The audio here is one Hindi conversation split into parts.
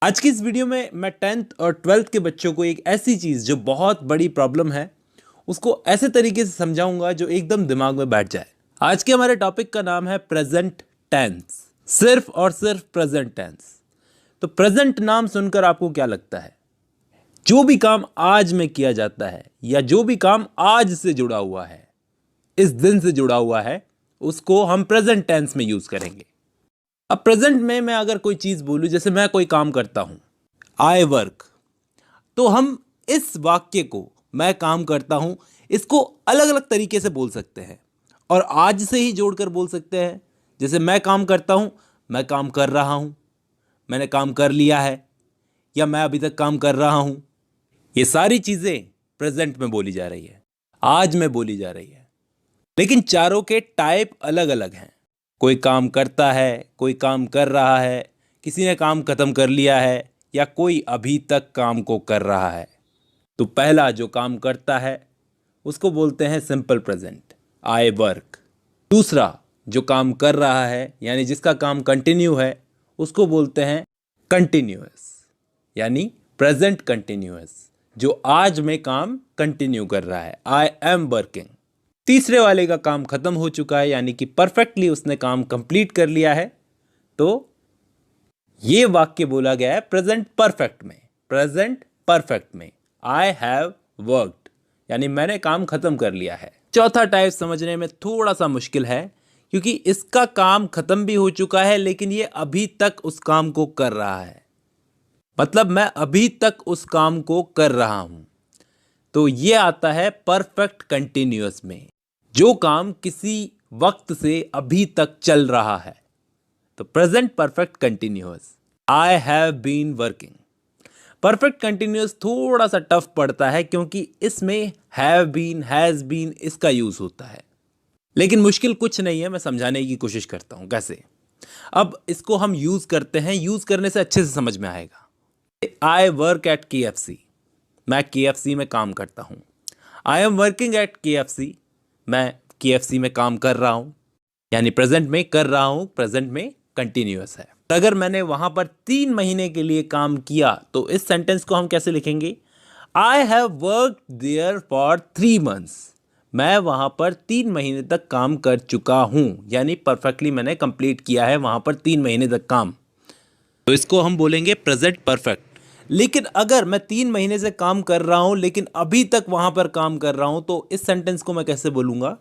आज की इस वीडियो में मैं 10th और 12th के बच्चों को एक ऐसी चीज़ जो बहुत बड़ी प्रॉब्लम है उसको ऐसे तरीके से समझाऊंगा जो एकदम दिमाग में बैठ जाए। आज के हमारे टॉपिक का नाम है प्रेजेंट टेंस, सिर्फ और सिर्फ प्रेजेंट टेंस। तो प्रेजेंट नाम सुनकर आपको क्या लगता है? जो भी काम आज में किया जाता है या जो भी काम आज से जुड़ा हुआ है, इस दिन से जुड़ा हुआ है, उसको हम प्रेजेंट टेंस में यूज करेंगे। अब प्रेजेंट में मैं अगर कोई चीज़ बोलूं, जैसे मैं कोई काम करता हूं, आई वर्क, तो हम इस वाक्य को, मैं काम करता हूं, इसको अलग अलग तरीके से बोल सकते हैं और आज से ही जोड़कर बोल सकते हैं। जैसे मैं काम करता हूं, मैं काम कर रहा हूं, मैंने काम कर लिया है, या मैं अभी तक काम कर रहा हूं। ये सारी चीज़ें प्रेजेंट में बोली जा रही है, आज में बोली जा रही है, लेकिन चारों के टाइप अलग अलग हैं। कोई काम करता है, कोई काम कर रहा है, किसी ने काम खत्म कर लिया है, या कोई अभी तक काम को कर रहा है। तो पहला जो काम करता है उसको बोलते हैं सिंपल प्रेजेंट, आई वर्क। दूसरा जो काम कर रहा है यानी जिसका काम कंटिन्यू है, उसको बोलते हैं कंटिन्यूअस, यानी प्रेजेंट कंटिन्यूअस, जो आज में काम कंटिन्यू कर रहा है, आई एम वर्किंग। तीसरे वाले का काम खत्म हो चुका है यानी कि परफेक्टली उसने काम कंप्लीट कर लिया है, तो ये वाक्य बोला गया है प्रेजेंट परफेक्ट में। प्रेजेंट परफेक्ट में आई हैव वर्कड, यानी मैंने काम खत्म कर लिया है। चौथा टाइप समझने में थोड़ा सा मुश्किल है क्योंकि इसका काम खत्म भी हो चुका है लेकिन ये अभी तक उस काम को कर रहा है, मतलब मैं अभी तक उस काम को कर रहा हूं। तो ये आता है परफेक्ट कंटिन्यूअस में, जो काम किसी वक्त से अभी तक चल रहा है। तो present perfect continuous, I have been working. Perfect continuous थोड़ा सा टफ पड़ता है क्योंकि इसमें हैव बीन, हैज बीन, इसका यूज होता है, लेकिन मुश्किल कुछ नहीं है। मैं समझाने की कोशिश करता हूं कैसे। अब इसको हम यूज करते हैं, यूज करने से अच्छे से समझ में आएगा। आई वर्क एट KFC, मैं KFC में काम करता हूं। I am working at KFC, मैं KFC में काम कर रहा हूं, यानी प्रेजेंट में कर रहा हूं, प्रेजेंट में कंटिन्यूअस है। अगर मैंने वहां पर 3 महीने के लिए काम किया तो इस सेंटेंस को हम कैसे लिखेंगे? I have work there for 3 months, मैं वहां पर 3 महीने तक काम कर चुका हूं, यानी परफेक्टली मैंने कंप्लीट किया है वहां पर 3 महीने तक काम। तो इसको हम बोलेंगे प्रेजेंट परफेक्ट। लेकिन अगर मैं 3 महीने से काम कर रहा हूं लेकिन अभी तक वहां पर काम कर रहा हूं, तो इस सेंटेंस को मैं कैसे बोलूंगा?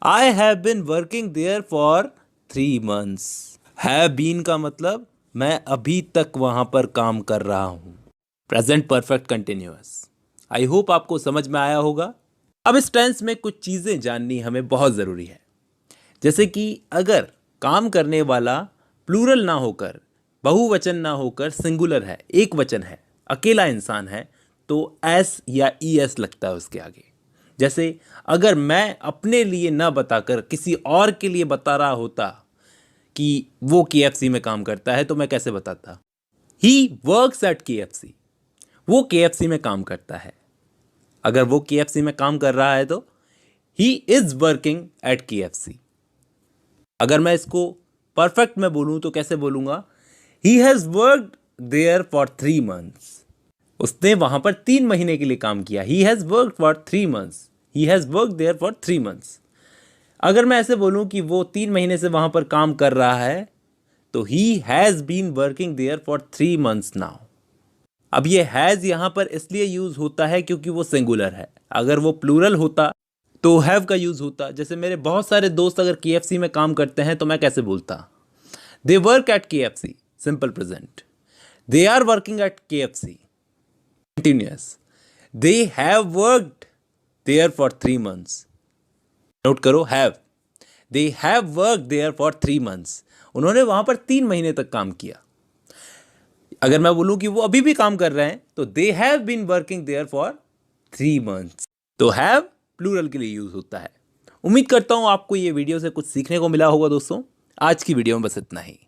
I have been working there for 3 months। Have been का मतलब मैं अभी तक वहां पर काम कर रहा हूं, present perfect continuous. I hope आपको समझ में आया होगा। अब इस टेंस में कुछ चीजें जाननी हमें बहुत जरूरी है, जैसे कि अगर काम करने वाला प्लूरल ना होकर, बहुवचन ना होकर सिंगुलर है, एक वचन है, अकेला इंसान है, तो एस या ES लगता है उसके आगे। जैसे अगर मैं अपने लिए ना बताकर किसी और के लिए बता रहा होता कि वो KFC में काम करता है, तो मैं कैसे बताता? ही वर्क्स एट KFC, वो KFC में काम करता है। अगर वो KFC में काम कर रहा है तो he is working at KFC। अगर मैं इसको परफेक्ट में बोलूं तो कैसे बोलूंगा? He has worked there for 3 months, उसने वहां पर 3 महीने के लिए काम किया। He has worked for 3 months, he has worked there for 3 months। अगर मैं ऐसे बोलूं कि वो 3 महीने से वहां पर काम कर रहा है, तो he has been working there for 3 months now. अब ये हैज यहां पर इसलिए यूज होता है क्योंकि वो सिंगुलर है। अगर वो प्लूरल होता तो हैव का यूज होता। जैसे मेरे बहुत सारे दोस्त अगर KFC में काम करते हैं तो मैं कैसे बोलता? They work at KFC, simple present. They are working at KFC, continuous. They have worked there for 3 months, note करो have. They have work there for 3 months, उन्होंने वहां पर 3 महीने तक काम किया। अगर मैं बोलूं कि वो अभी भी काम कर रहे हैं तो they have been working there for 3 months। तो हैव प्लूरल के लिए यूज होता है। उम्मीद करता हूं आपको ये वीडियो से कुछ सीखने को मिला होगा दोस्तों। आज की वीडियो में बस इतना ही।